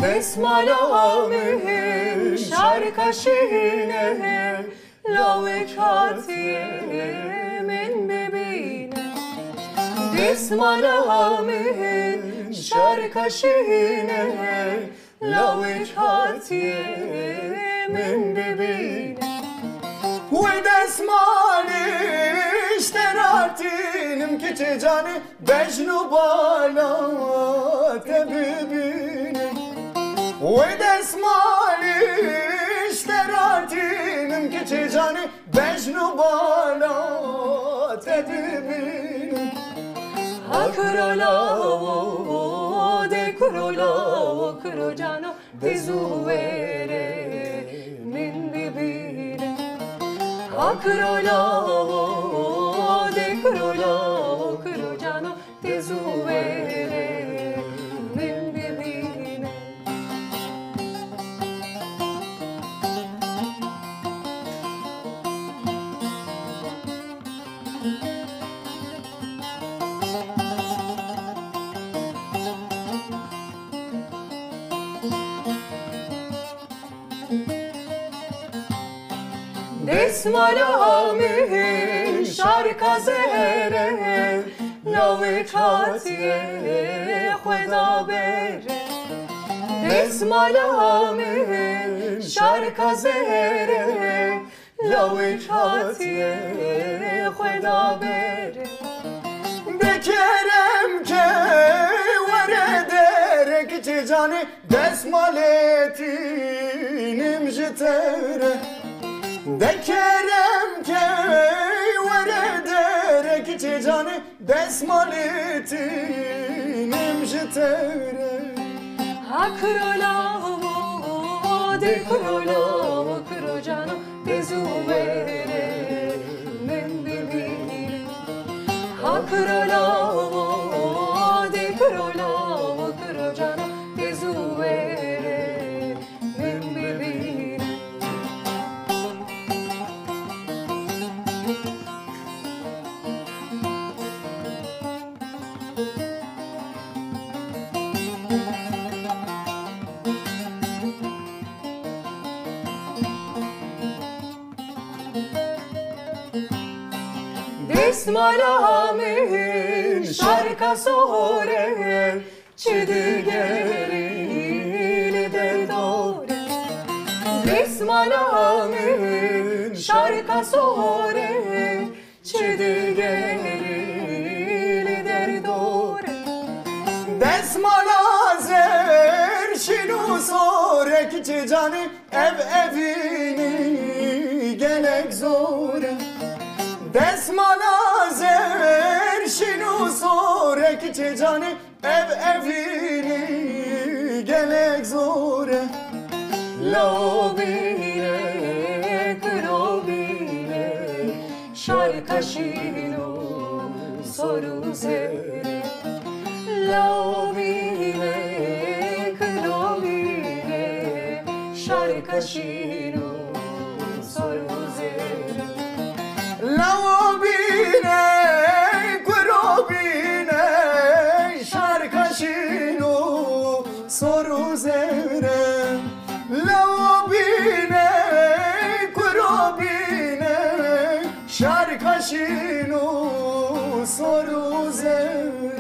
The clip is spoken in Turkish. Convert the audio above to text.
Desmala mühim şarkaşine Lave çatiye min bebine Desmala mühim şarkaşine Lave çatiye min bebine Ve desmali işteratinim kiçi canı Bejnu bala tebibine Ve desmali işteratinim kiçi canı Bejnu bala tebibine Hakrolavo de krolavo krojano Tezuvere min bibine Hakrolavo de krolavo krojano Tezuvere min bibine Desmala mühim şarka zere Lave çatiye khweda bere Desmala mühim şarka zere Lave çatiye khweda bere Dekerem ke vere derek çicani Desmaletinim jitere Dekerem ke vere derek çicani Desmaletinim jitere Hakrolavo de krolavo krojano Tezuvere min bibine Hakrolavo de krolavo krojano Tezuvere min bibine Desmala mühim şarka sore Çidi gerili derdore Desmala mühim şarka sore Çidi gerili derdore Desmala zer şinu sore Kiçi canı ev evini gelek zore Desmala zer şinu sore Kiçi canı ev evini gelek zore Lobine krobine şarka şinu soru zere Lobine krobine şarka şinu soru zere Lobine krobine şarka şinu soru zere Lobine krobine şarka şinu soru zere